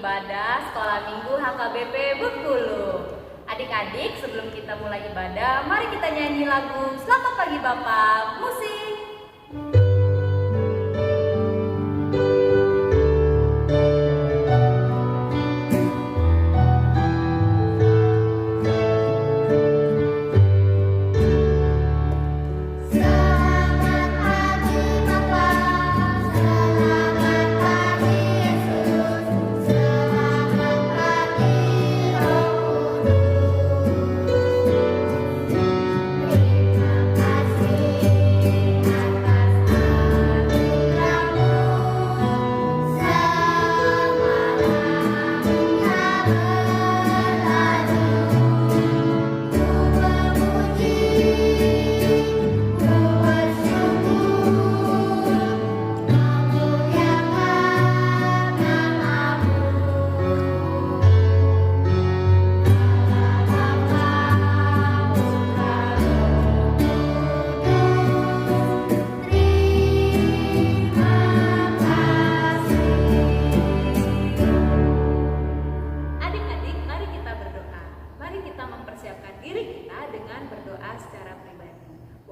ibadah Sekolah Minggu HKBP Bengkulu. Adik-adik, sebelum kita mulai ibadah, mari kita nyanyi lagu Selamat Pagi Bapak. Musik.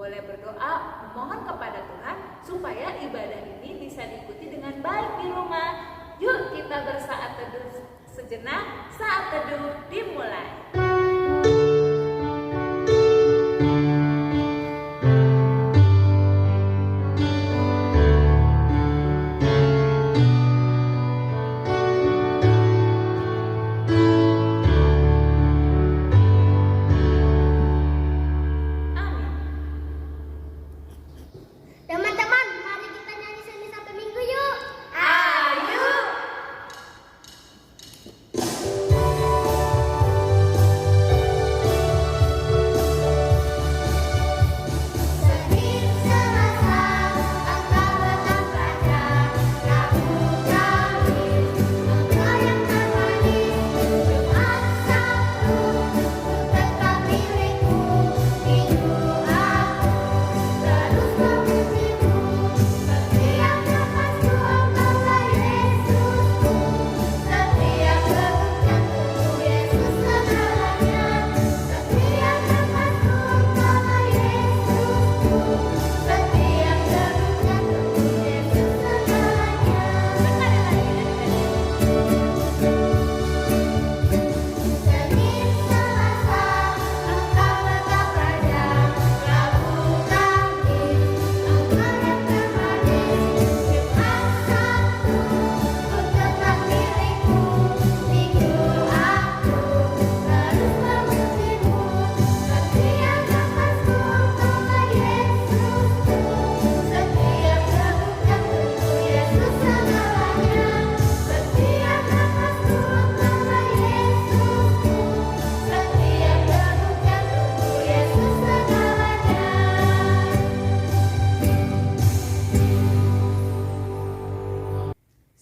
Boleh berdoa memohon kepada Tuhan supaya ibadah ini bisa diikuti dengan baik di rumah. Yuk kita bersaat teduh sejenak, saat teduh dimulai.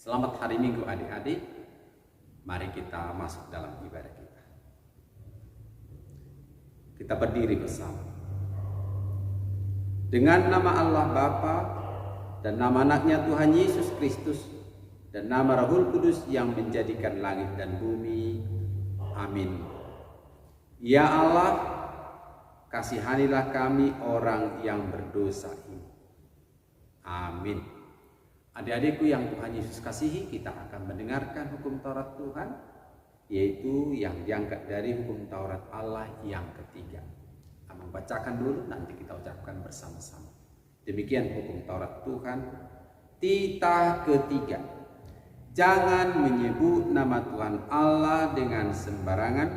Selamat hari Minggu adik-adik. Mari kita masuk dalam ibadah kita. Kita berdiri bersama. Dengan nama Allah Bapa dan nama anaknya Tuhan Yesus Kristus dan nama Roh Kudus yang menjadikan langit dan bumi. Amin. Ya Allah, kasihanilah kami orang yang berdosa ini. Amin. Adik-adikku yang Tuhan Yesus kasihi, kita akan mendengarkan hukum Taurat Tuhan, yaitu yang diangkat dari hukum Taurat Allah yang ketiga. Abang bacakan dulu, nanti kita ucapkan bersama-sama. Demikian hukum Taurat Tuhan. Titah ketiga. Jangan menyebut nama Tuhan Allah dengan sembarangan,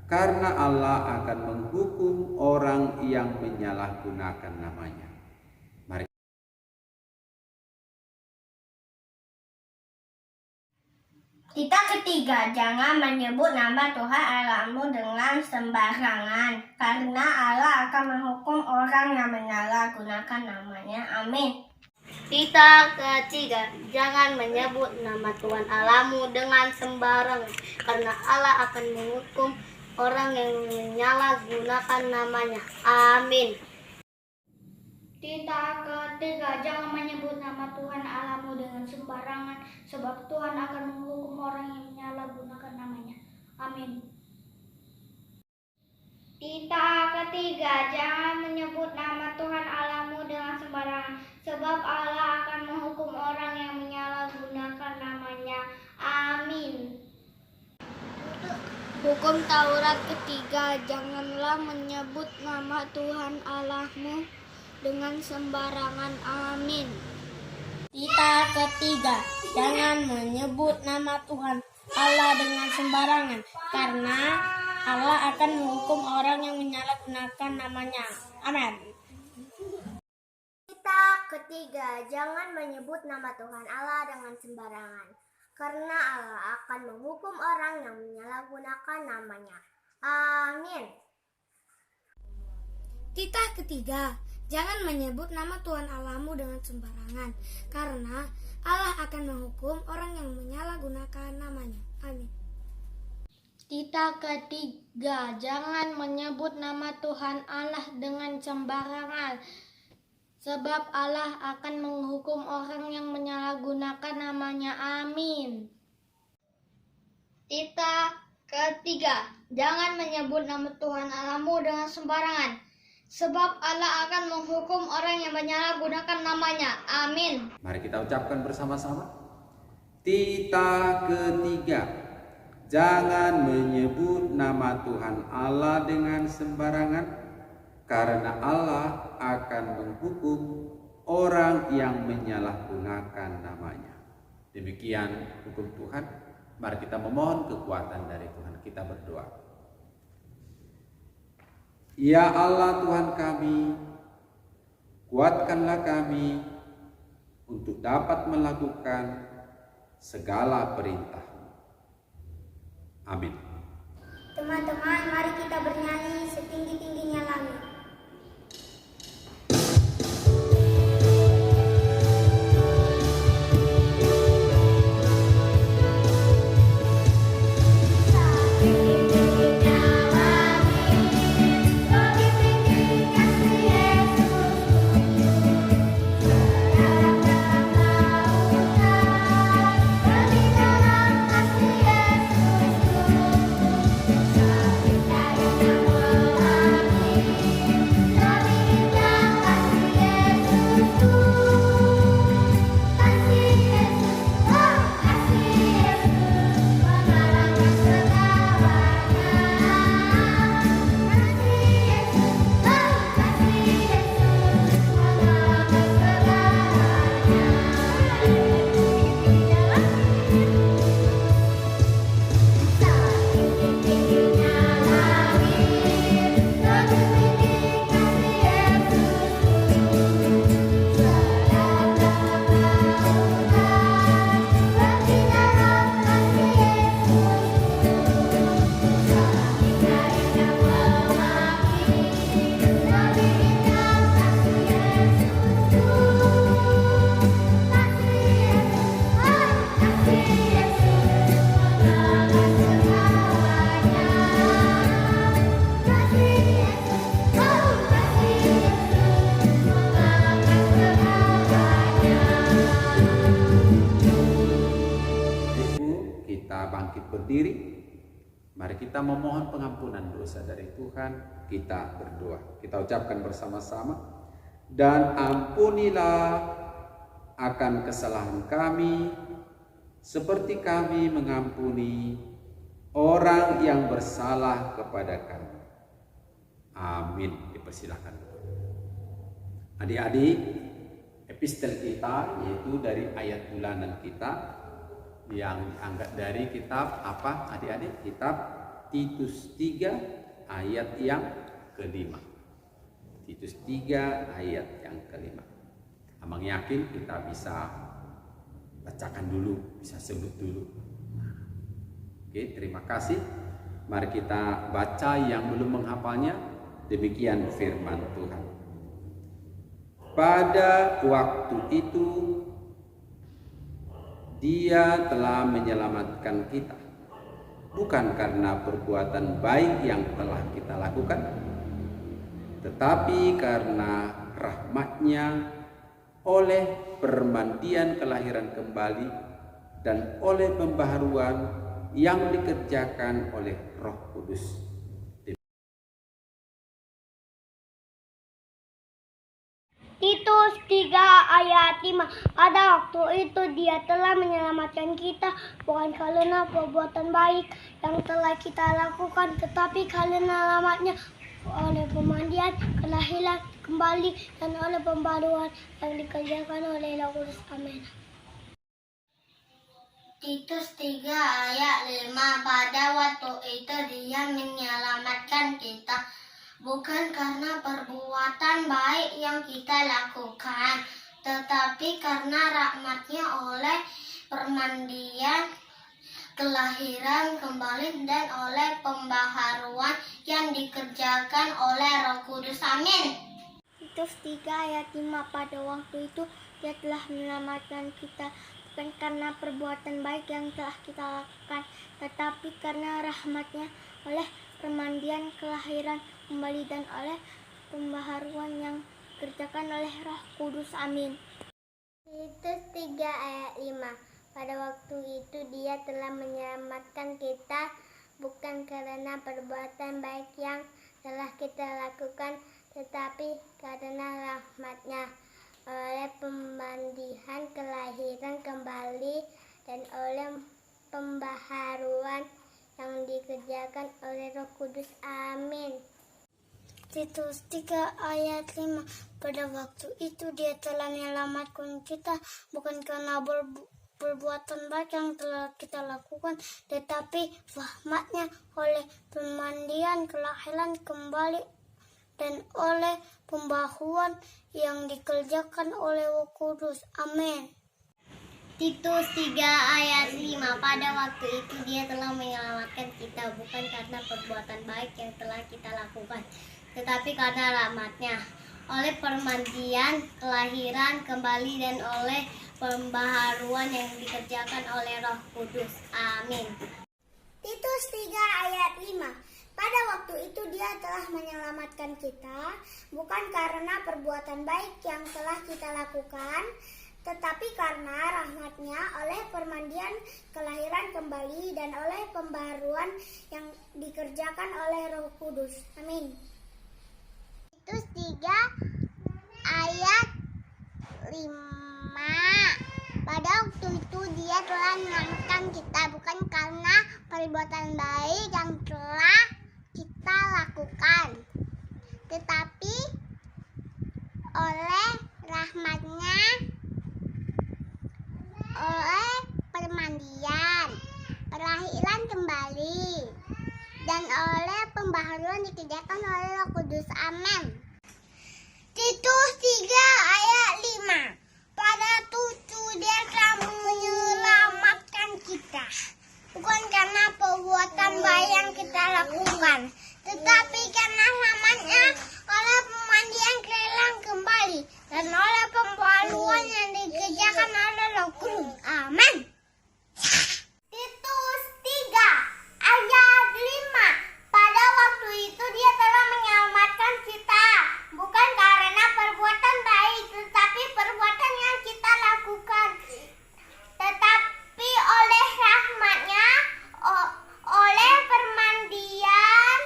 karena Allah akan menghukum orang yang menyalahgunakan namanya. Titah ketiga, jangan menyebut nama Tuhan Allahmu dengan sembarangan, karena Allah akan menghukum orang yang menyalahgunakan namanya. Amin. Titah ketiga, jangan menyebut nama Tuhan Allahmu dengan sembarangan, karena Allah akan menghukum orang yang menyalahgunakan namanya. Amin. Titah ketiga, jangan menyebut nama Tuhan Allahmu dengan sembarangan, sembarangan, sebab Tuhan akan menghukum orang yang menyalahgunakan namanya. Amin. Titah ketiga, jangan menyebut nama Tuhan Allahmu dengan sembarangan, sebab Allah akan menghukum orang yang menyalahgunakan namanya. Amin. Hukum Taurat ketiga, janganlah menyebut nama Tuhan Allahmu dengan sembarangan. Amin. Titah ketiga, jangan menyebut nama Tuhan Allah dengan sembarangan, karena Allah akan menghukum orang yang menyalahgunakan namanya. Amin. Titah ketiga, jangan menyebut nama Tuhan Allah dengan sembarangan, karena Allah akan menghukum orang yang menyalahgunakan namanya. Amin. Titah ketiga, jangan menyebut nama Tuhan Allahmu dengan sembarangan, karena Allah akan menghukum orang yang menyalahgunakan namanya. Amin. Titah ketiga, jangan menyebut nama Tuhan Allah dengan sembarangan, sebab Allah akan menghukum orang yang menyalahgunakan namanya. Amin. Titah ketiga, jangan menyebut nama Tuhan Allahmu dengan sembarangan, sebab Allah akan menghukum orang yang menyalahgunakan namanya. Amin. Mari kita ucapkan bersama-sama. Titah ketiga, jangan menyebut nama Tuhan Allah dengan sembarangan, karena Allah akan menghukum orang yang menyalahgunakan namanya. Demikian hukum Tuhan. Mari kita memohon kekuatan dari Tuhan. Kita berdoa. Ya Allah Tuhan kami, kuatkanlah kami untuk dapat melakukan segala perintah. Amin. Teman-teman, mari kita bernyanyi setinggi-tingginya langit. Berdiri, mari kita memohon pengampunan dosa dari Tuhan. Kita berdoa, kita ucapkan bersama-sama. Dan ampunilah akan kesalahan kami, seperti kami mengampuni orang yang bersalah kepada kami. Amin. Dipersilakan. Adik-adik, epistel kita yaitu dari ayat bulanan kita yang diangkat dari kitab apa adik-adik? Kitab Titus 3 ayat yang kelima. Titus 3 ayat yang kelima. Abang yakin kita bisa bacakan dulu, bisa sebut dulu. Oke, terima kasih. Mari kita baca yang belum menghafalnya. Demikian firman Tuhan. Pada waktu itu Dia telah menyelamatkan kita, bukan karena perbuatan baik yang telah kita lakukan, tetapi karena rahmat-Nya oleh permandian kelahiran kembali dan oleh pembaharuan yang dikerjakan oleh Roh Kudus. Titus 3 ayat 5. Pada waktu itu dia telah menyelamatkan kita bukan karena perbuatan baik yang telah kita lakukan, tetapi karena rahmat-Nya oleh pemandian kelahiran kembali dan oleh pembaharuan yang dikerjakan oleh Roh Kudus. Amin. Titus 3 ayat 5. Pada waktu itu dia menyelamatkan kita bukan karena perbuatan baik yang kita lakukan, tetapi karena rahmat-Nya oleh permandian kelahiran kembali dan oleh pembaharuan yang dikerjakan oleh Roh Kudus. Amin. Titus 3 ayat 5. Pada waktu itu dia telah menyelamatkan kita bukan karena perbuatan baik yang telah kita lakukan, tetapi karena rahmat-Nya oleh permandian kelahiran kembali dan oleh pembaharuan yang dikerjakan oleh Roh Kudus. Amin. Titus 3 ayat 5. Pada waktu itu dia telah menyelamatkan kita bukan karena perbuatan baik yang telah kita lakukan, tetapi karena rahmat-Nya oleh pembandihan kelahiran kembali dan oleh pembaharuan yang dikerjakan oleh Roh Kudus. Amin. Titus 3 ayat 5. Pada waktu itu dia telah menyelamatkan kita bukan karena perbuatan baik yang telah kita lakukan, tetapi rahmat-Nya oleh pemandian kelahiran kembali dan oleh pembaharuan yang dikerjakan oleh Roh Kudus. Amin. Titus 3 ayat 5. Pada waktu itu dia telah menyelamatkan kita bukan karena perbuatan baik yang telah kita lakukan, tetapi karena rahmat-Nya oleh permandian kelahiran kembali dan oleh pembaharuan yang dikerjakan oleh Roh Kudus. Amin. Titus 3 ayat 5. Pada waktu itu dia telah menyelamatkan kita bukan karena perbuatan baik yang telah kita lakukan, tetapi karena rahmat-Nya oleh permandian kelahiran kembali dan oleh pembaharuan yang dikerjakan oleh Roh Kudus. Amin. Titus 3 ayat 5. Pada waktu itu dia telah menyelamatkan kita bukan karena perbuatan baik yang telah kita lakukan, tetapi oleh rahmat-Nya oleh permandian kelahiran kembali dan oleh pembaharuan dikerjakan oleh Roh Kudus. Amin. Titus 3 ayat 5. Pada waktu dia telah menyelamatkan kita bukan karena perbuatan baik yang kita lakukan, tetapi karena rahmat-Nya oleh pemandian kelahiran kembali dan oleh pembaharuan yang dikerjakan oleh Roh Kudus. Amin. Titus 3 ayat 5. Pada waktu itu dia telah menyelamatkan kita bukan karena perbuatan baik, tetapi perbuatan yang kita lakukan, tetapi oleh rahmat-Nya oleh permandian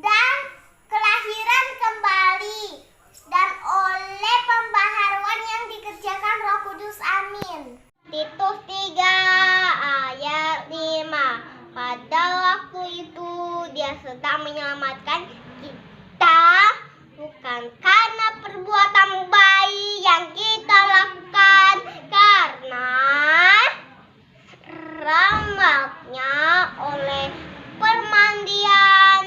dan kelahiran kembali dan oleh pembaharuan yang dikerjakan Roh Kudus. Amin. Titus 3 ayat 5. Pada waktu itu dia sedang menyelamatkan kita bukan karena perbuatan baik yang kita lakukan, karena rahmat-Nya oleh permandian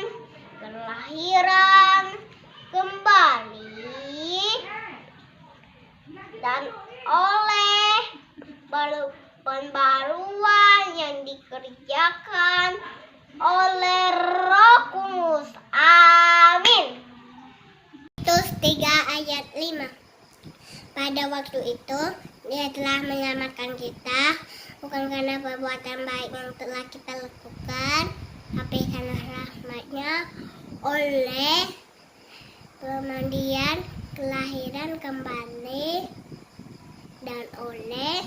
kelahiran kembali dan oleh pembaharuan yang dikerjakan oleh Roh Kudus. Amin. Titus 3 ayat 5. Pada waktu itu dia telah menyelamatkan kita bukan karena perbuatan baik yang telah kita lakukan, tapi karena rahmat-Nya oleh pemandian kelahiran kembali dan oleh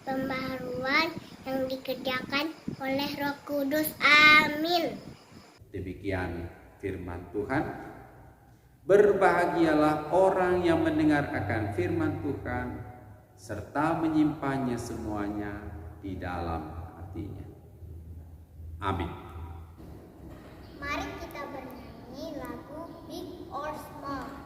pembaharuan yang dikerjakan oleh Roh Kudus. Amin. Demikian firman Tuhan. Berbahagialah orang yang mendengar akan firman Tuhan serta menyimpannya semuanya di dalam hatinya. Amin. Mari kita bernyanyi lagu Big or Small.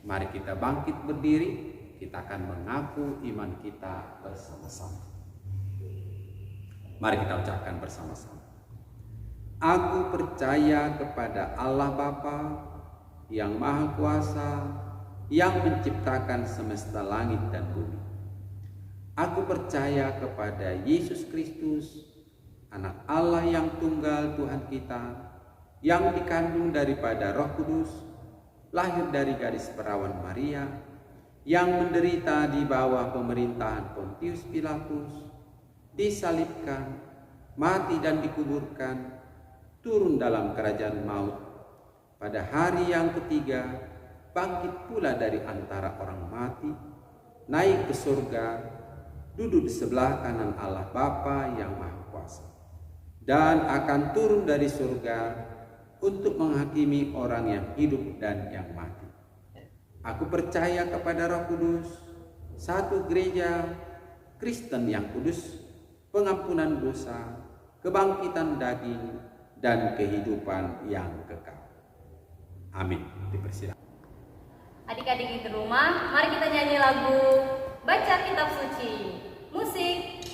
Mari kita bangkit berdiri, kita akan mengaku iman kita bersama-sama. Mari kita ucapkan bersama-sama. Aku percaya kepada Allah Bapa yang Maha Kuasa, yang menciptakan semesta langit dan bumi. Aku percaya kepada Yesus Kristus, Anak Allah yang tunggal Tuhan kita, yang dikandung daripada Roh Kudus, lahir dari gadis perawan Maria, yang menderita di bawah pemerintahan Pontius Pilatus, disalibkan, mati dan dikuburkan, turun dalam kerajaan maut, pada hari yang ketiga bangkit pula dari antara orang mati, naik ke surga, duduk di sebelah kanan Allah Bapa yang Maha Kuasa, dan akan turun dari surga untuk menghakimi orang yang hidup dan yang mati. Aku percaya kepada Roh Kudus, satu gereja Kristen yang kudus, pengampunan dosa, kebangkitan daging, dan kehidupan yang kekal. Amin. Dipersilakan. Adik-adik di rumah, mari kita nyanyi lagu Baca Kitab Suci. Musik. Baca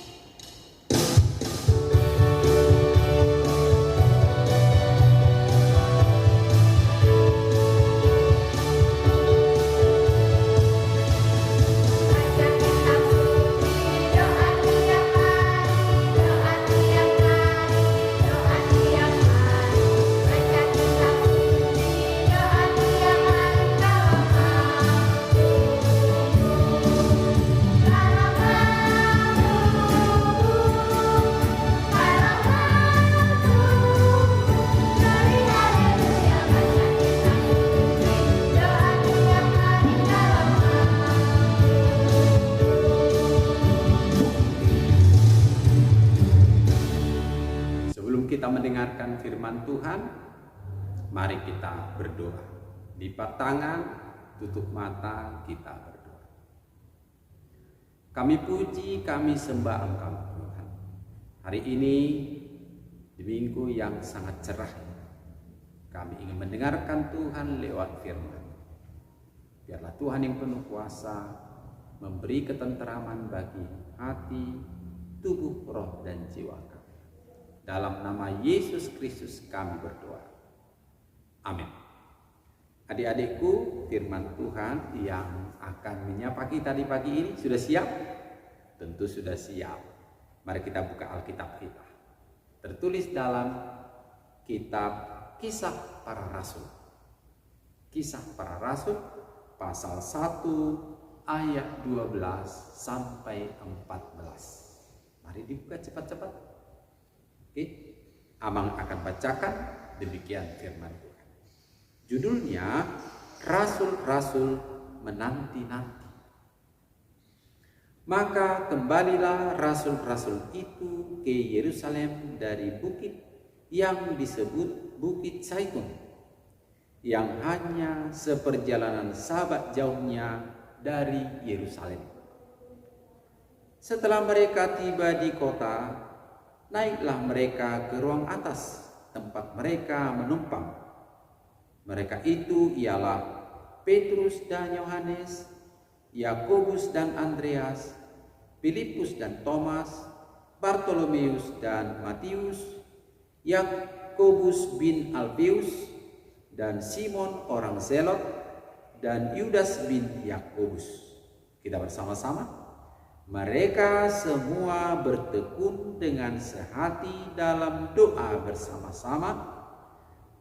firman Tuhan, mari kita berdoa. Lipat tangan, tutup mata, kita berdoa. Kami puji, kami sembah Engkau Tuhan. Hari ini di minggu yang sangat cerah, kami ingin mendengarkan Tuhan lewat firman. Biarlah Tuhan yang penuh kuasa memberi ketenteraman bagi hati, tubuh, roh, dan jiwa kami. Dalam nama Yesus Kristus kami berdoa. Amin. Adik-adikku, firman Tuhan yang akan menyapa kita di pagi ini sudah siap? Tentu sudah siap. Mari kita buka Alkitab kita. Tertulis dalam kitab Kisah Para Rasul. Kisah Para Rasul pasal 1 ayat 12 sampai 14. Mari dibuka cepat-cepat. Oke, Amang akan bacakan demikian firman Tuhan. Judulnya Rasul-Rasul Menanti-nanti. Maka kembalilah rasul-rasul itu ke Yerusalem dari bukit yang disebut Bukit Zaitun, yang hanya seperjalanan sahabat jauhnya dari Yerusalem. Setelah mereka tiba di kota, naiklah mereka ke ruang atas tempat mereka menumpang. Mereka itu ialah Petrus dan Yohanes, Yakobus dan Andreas, Filipus dan Thomas, Bartolomeus dan Matius, Yakobus bin Alfeus, dan Simon orang Zelot, dan Yudas bin Yakobus. Kita bersama-sama. Mereka semua bertekun dengan sehati dalam doa bersama-sama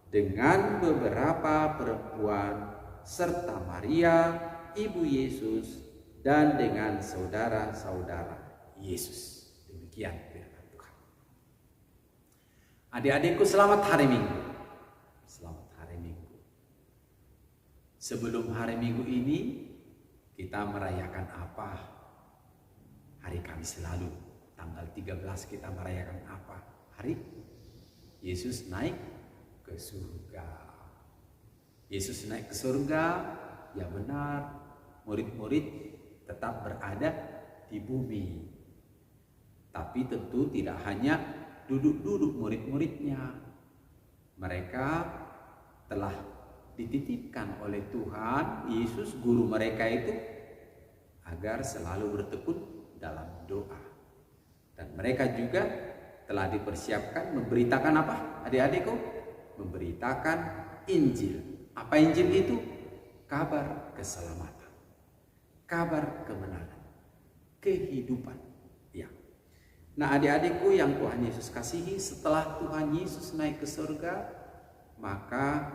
dengan beberapa perempuan serta Maria, ibu Yesus, dan dengan saudara-saudara Yesus. Demikian firman Tuhan. Adik-adikku, selamat hari Minggu. Selamat hari Minggu. Sebelum hari Minggu ini, kita merayakan apa? Hari Kamis lalu, tanggal 13 kita merayakan apa? Hari Yesus naik ke surga. Yesus naik ke surga, ya benar, murid-murid tetap berada di bumi. Tapi tentu tidak hanya duduk-duduk murid-muridnya. Mereka telah dititipkan oleh Tuhan Yesus, guru mereka itu, agar selalu bertekun dalam doa. Dan mereka juga telah dipersiapkan memberitakan apa? Adik-adikku, memberitakan Injil. Apa Injil itu? Kabar keselamatan, kabar kemenangan, kehidupan. Ya. Nah, adik-adikku yang Tuhan Yesus kasihi, setelah Tuhan Yesus naik ke surga, maka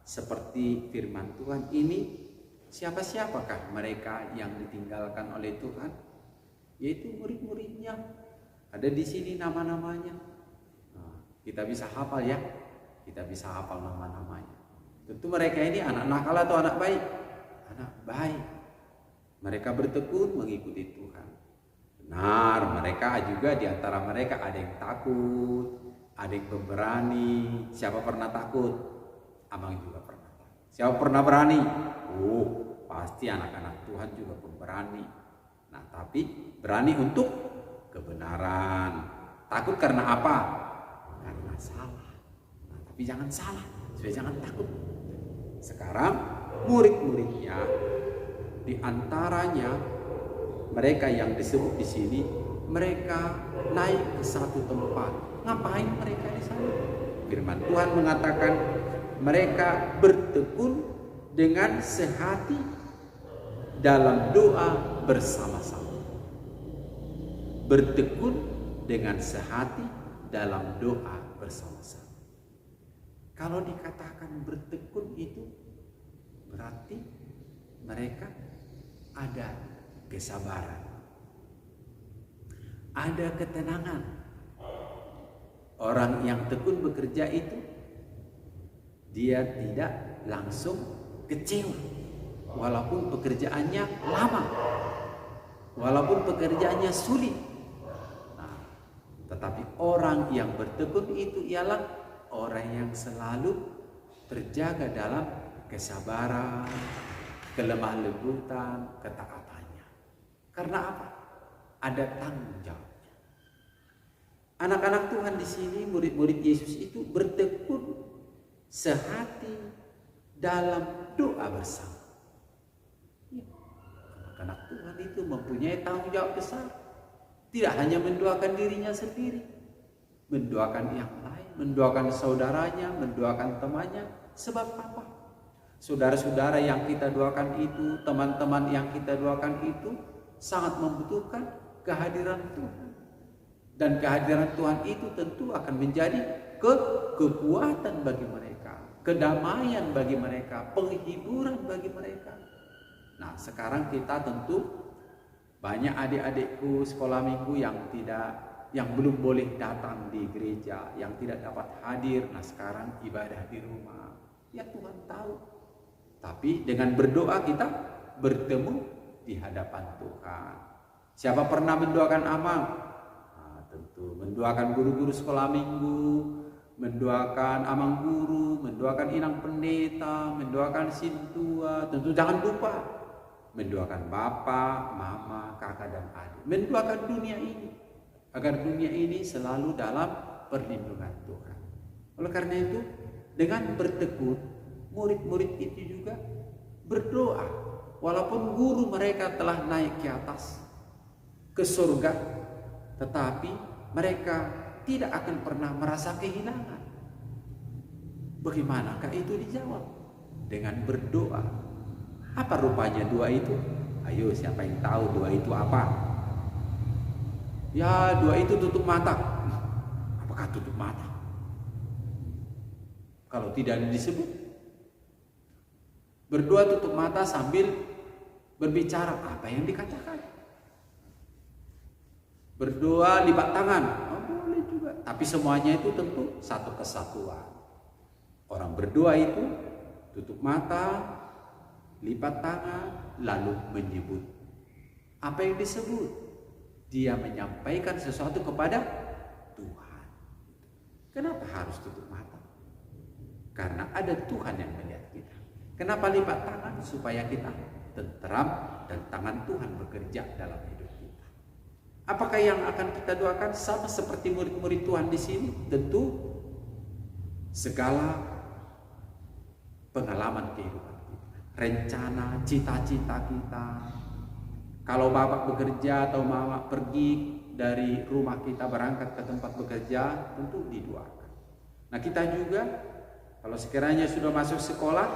seperti firman Tuhan ini, siapa-siapakah mereka yang ditinggalkan oleh Tuhan? Yaitu murid-muridnya. Ada di sini nama-namanya. Nah, kita bisa hafal ya. Kita bisa hafal nama-namanya. Tentu mereka ini anak nakal atau anak baik? Anak baik. Mereka bertekun mengikuti Tuhan. Benar, mereka juga di antara mereka ada yang takut, ada yang pemberani. Siapa pernah takut? Abang juga pernah takut. Siapa pernah berani? Oh, pasti anak-anak Tuhan juga pemberani. Nah, tapi berani untuk kebenaran. Takut karena apa? Karena salah. Nah, tapi jangan salah, supaya jangan takut. Sekarang murid-muridnya, di antaranya mereka yang disebut di sini, mereka naik ke satu tempat. Ngapain mereka di sana? Firman Tuhan mengatakan mereka bertekun dengan sehati dalam doa bersama-sama. Bertekun dengan sehati dalam doa bersama-sama. Kalau dikatakan bertekun itu berarti mereka ada kesabaran, ada ketenangan. Orang yang tekun bekerja itu dia tidak langsung kecewa walaupun pekerjaannya lama, walaupun pekerjaannya sulit. Nah, tetapi orang yang bertekun itu ialah orang yang selalu terjaga dalam kesabaran, kelemah lembutan, ketaatannya. Karena apa? Ada tanggung jawabnya. Anak-anak Tuhan di sini, murid-murid Yesus itu bertekun sehati dalam doa bersama. Anak-anak Tuhan itu mempunyai tanggung jawab besar. Tidak hanya mendoakan dirinya sendiri, mendoakan yang lain, mendoakan saudaranya, mendoakan temannya. Sebab apa? Saudara-saudara yang kita doakan itu, teman-teman yang kita doakan itu sangat membutuhkan kehadiran Tuhan. Dan kehadiran Tuhan itu tentu akan menjadi kekuatan bagi mereka, kedamaian bagi mereka, penghiburan bagi mereka. Nah, sekarang kita tentu banyak adik-adikku sekolah minggu yang belum boleh datang di gereja, yang tidak dapat hadir. Nah, sekarang ibadah di rumah. Ya, Tuhan tahu. Tapi dengan berdoa kita bertemu di hadapan Tuhan. Siapa pernah mendoakan amang? Nah, tentu mendoakan guru-guru sekolah minggu, mendoakan amang guru, mendoakan inang pendeta, mendoakan sintua. Tentu jangan lupa mendoakan bapak, mama, kakak dan adik. Mendoakan dunia ini agar dunia ini selalu dalam perlindungan Tuhan. Oleh karena itu, dengan bertekun, murid-murid itu juga berdoa. Walaupun guru mereka telah naik ke atas, ke surga, tetapi mereka tidak akan pernah merasa kehilangan. Bagaimanakah itu dijawab? Dengan berdoa. Apa rupanya doa itu? Ayo, siapa yang tahu doa itu apa? Ya, doa itu tutup mata. Apakah tutup mata? Kalau tidak disebut, berdoa tutup mata sambil berbicara apa yang dikatakan. Berdoa lipat tangan, boleh juga. Tapi semuanya itu tentu satu kesatuan. Orang berdoa itu tutup mata, lipat tangan, lalu menyebut. Apa yang disebut? Dia menyampaikan sesuatu kepada Tuhan. Kenapa harus tutup mata? Karena ada Tuhan yang melihat kita. Kenapa lipat tangan? Supaya kita tenteram dan tangan Tuhan bekerja dalam hidup kita. Apakah yang akan kita doakan sama seperti murid-murid Tuhan di sini? Tentu segala pengalaman kehidupan kita, rencana, cita-cita kita. Kalau bapak bekerja atau mama pergi dari rumah kita berangkat ke tempat bekerja, tentu didoakan. Nah, kita juga kalau sekiranya sudah masuk sekolah,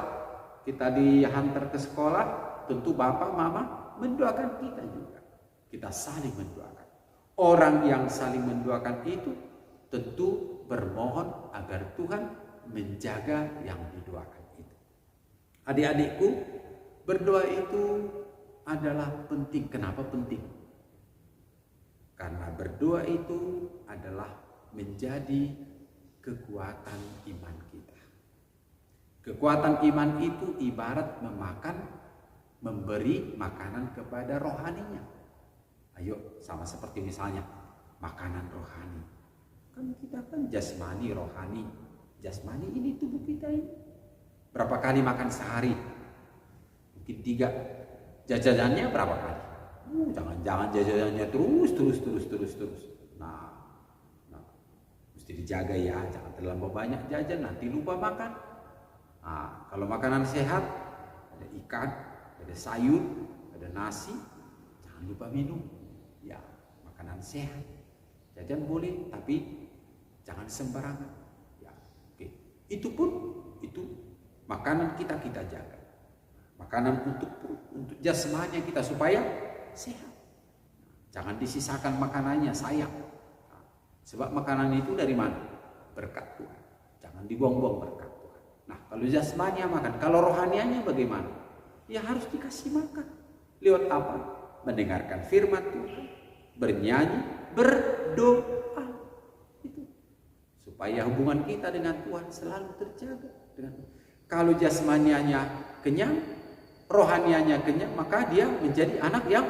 kita dihantar ke sekolah, tentu bapak mama mendoakan kita juga. Kita saling mendoakan. Orang yang saling mendoakan itu tentu bermohon agar Tuhan menjaga yang didoakan itu. Adik-adikku, berdoa itu adalah penting. Kenapa penting? Karena berdoa itu adalah menjadi kekuatan iman kita. Kekuatan iman itu ibarat memberi makanan kepada rohaninya. Ayo, sama seperti misalnya makanan rohani. Kan kita kan jasmani, rohani. Jasmani ini tubuh kita ini. Berapa kali makan sehari? Mungkin 3. Jajanannya berapa kali? Jangan-jangan jajanannya terus. Nah, mesti dijaga ya, jangan terlalu banyak jajan, nanti lupa makan. Nah, kalau makanan sehat, ada ikan, ada sayur, ada nasi, jangan lupa minum. Ya, makanan sehat. Jajan boleh, tapi jangan sembarangan. Ya, oke. Itu makanan kita jaga. Makanan untuk jasmani kita supaya sehat. Jangan disisakan makanannya, sayang. Sebab makanan itu dari mana? Berkat Tuhan. Jangan dibuang-buang berkat Tuhan. Nah, kalau jasmani makan, kalau rohanianya bagaimana? Ya harus dikasih makan. Lewat apa? Mendengarkan firman Tuhan, bernyanyi, berdoa. Itu supaya hubungan kita dengan Tuhan selalu terjaga. Kalau jasmanianya kenyang, rohanianya kenyang, maka dia menjadi anak yang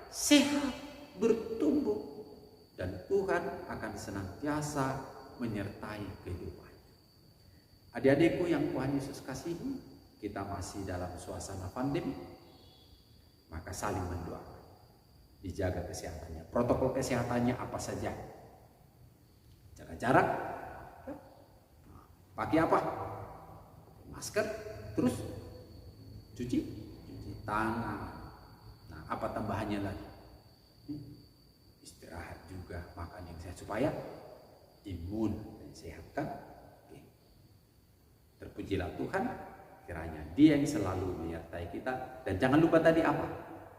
sehat, bertumbuh, dan Tuhan akan senantiasa menyertai kehidupannya. Adik-adikku yang Tuhan Yesus kasihi, kita masih dalam suasana pandemi, maka saling mendoakan, dijaga kesehatannya. Protokol kesehatannya apa saja? Jaga jarak, pakai apa? Masker, terus cuci tangan. Nah, apa tambahannya lagi? Istirahat juga, makan yang sehat supaya imun dan sehat kan? Terpujilah Tuhan, kiranya Dia yang selalu menyertai kita. Dan jangan lupa tadi apa?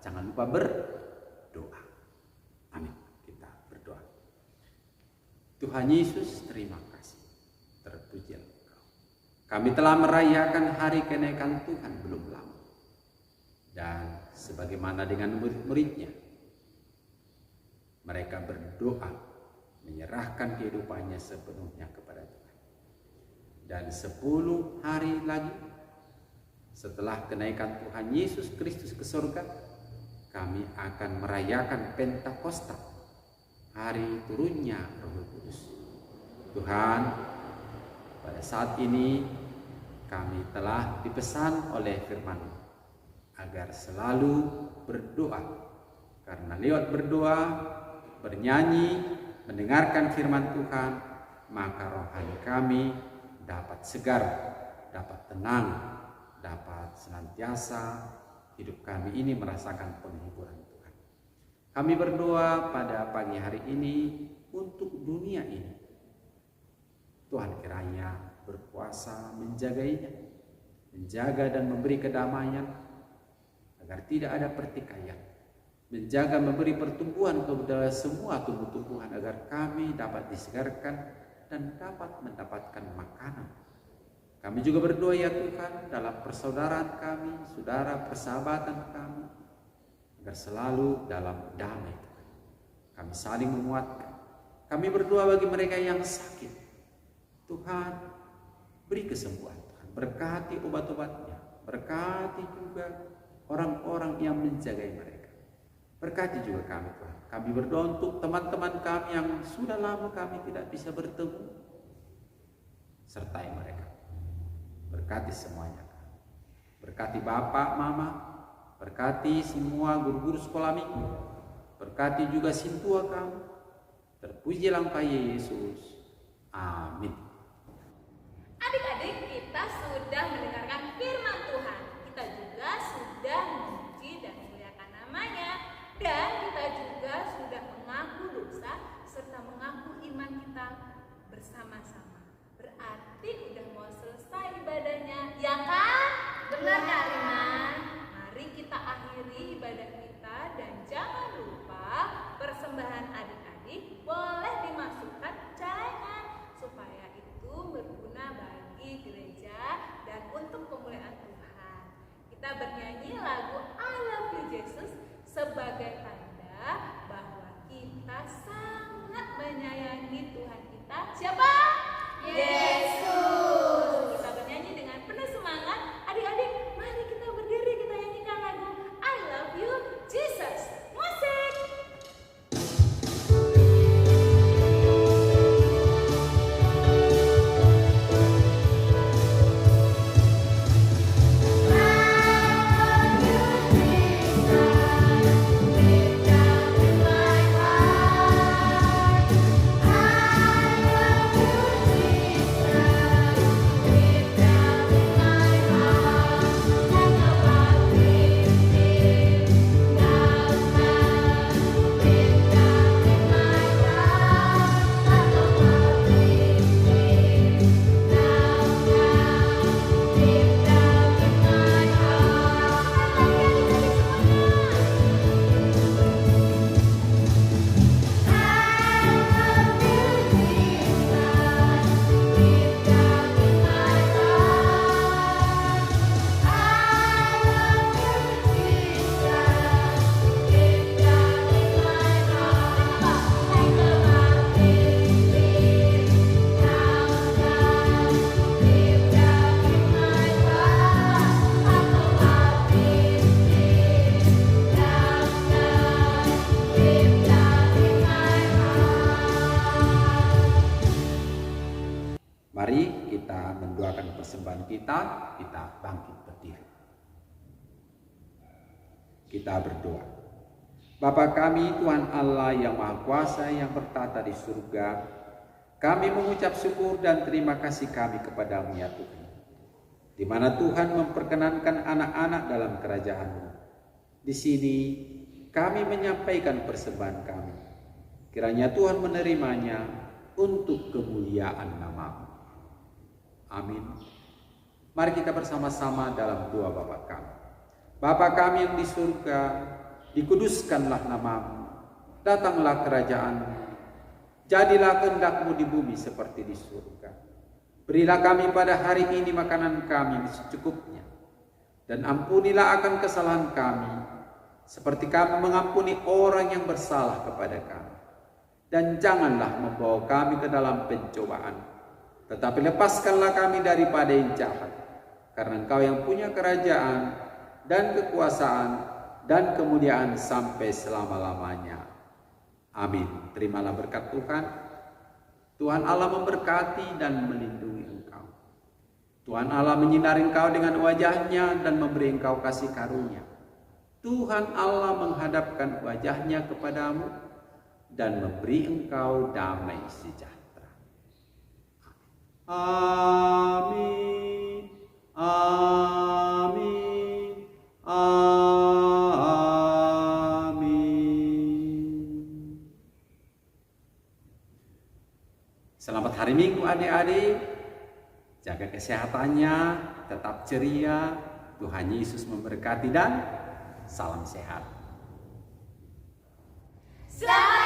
Jangan lupa berdoa. Amin. Kita berdoa. Tuhan Yesus, terima kasih. Terpujilah Engkau. Kami telah merayakan hari kenaikan Tuhan belum lama. Dan sebagaimana dengan murid-muridnya, mereka berdoa, menyerahkan kehidupannya sepenuhnya kepada Tuhan. Dan 10 hari lagi setelah kenaikan Tuhan Yesus Kristus ke surga, kami akan merayakan Pentakosta, hari turunnya Roh Kudus. Tuhan, pada saat ini kami telah dipesan oleh firman-Mu agar selalu berdoa, karena lewat berdoa, bernyanyi, mendengarkan firman Tuhan, maka rohani kami dapat segar, dapat tenang, dapat senantiasa hidup kami ini merasakan penghiburan Tuhan. Kami berdoa pada pagi hari ini untuk dunia ini. Tuhan kiranya berkuasa menjagainya, menjaga dan memberi kedamaian agar tidak ada pertikaian, menjaga memberi pertumbuhan kepada semua tumbuh-tumbuhan agar kami dapat disegarkan dan dapat mendapatkan makanan. Kami juga berdoa ya Tuhan dalam persaudaraan kami, saudara persahabatan kami, agar selalu dalam damai Tuhan. Kami saling menguatkan. Kami berdoa bagi mereka yang sakit. Tuhan, beri kesembuhan Tuhan. Berkati obat-obatnya. Berkati juga orang-orang yang menjagai mereka. Berkati juga kami Tuhan. Kami berdoa untuk teman-teman kami yang sudah lama kami tidak bisa bertemu. Sertai mereka. Berkati semuanya. Berkati Bapak, Mama. Berkati semua guru-guru sekolah minggu. Berkati juga sintua kami. Terpujilah Engkau Yesus. Amin. Adik-adik, kita sudah mendengarkan firman Tuhan. Kita juga sudah memuji dan memuliakan namanya. Dan kita juga sudah mengaku dosa serta mengaku iman kita bersama-sama. Berarti udah mau selesai ibadahnya, ya kan? Benar Kak Rina? Mari kita akhiri ibadah kita dan jangan lupa persembahan adik-adik boleh dimasukkan celengan supaya itu berguna bagi gereja dan untuk kemuliaan Tuhan. Kita bernyanyi lagu I Love You Jesus sebagai tanda bahwa kita sangat menyayangi Tuhan kita. Siapa? Yesus. Kita bernyanyi dengan penuh semangat. Adik-adik, mari kita berdiri, kita nyanyikan lagu I Love You Jesus. Musik. I love you. menyerahkan persembahan kita bangkit berdiri. Kita berdoa. Bapa kami, Tuhan Allah yang Maha Kuasa yang bertata di surga, kami mengucap syukur dan terima kasih kami kepadamu ya Tuhan, di mana Tuhan memperkenankan anak-anak dalam kerajaan-Mu. Di sini kami menyampaikan persembahan kami. Kiranya Tuhan menerimanya untuk kemuliaan nama-Mu. Amin. Mari kita bersama-sama dalam doa Bapa kami. Bapa kami yang di surga, dikuduskanlah nama-Mu, datanglah kerajaan-Mu, jadilah kehendak-Mu di bumi seperti di surga. Berilah kami pada hari ini makanan kami secukupnya, dan ampunilah akan kesalahan kami, seperti kami mengampuni orang yang bersalah kepada kami. Dan janganlah membawa kami ke dalam pencobaan, tetapi lepaskanlah kami daripada yang jahat, karena Engkau yang punya kerajaan dan kekuasaan dan kemuliaan sampai selama-lamanya. Amin. Terimalah berkat Tuhan. Tuhan Allah memberkati dan melindungi engkau. Tuhan Allah menyinari engkau dengan wajah-Nya dan memberi engkau kasih karunia. Tuhan Allah menghadapkan wajah-Nya kepadamu dan memberi engkau damai sejahtera. Amin. Amin. Selamat hari Minggu adik-adik. Jaga kesehatannya, tetap ceria. Tuhan Yesus memberkati dan salam sehat. Selamat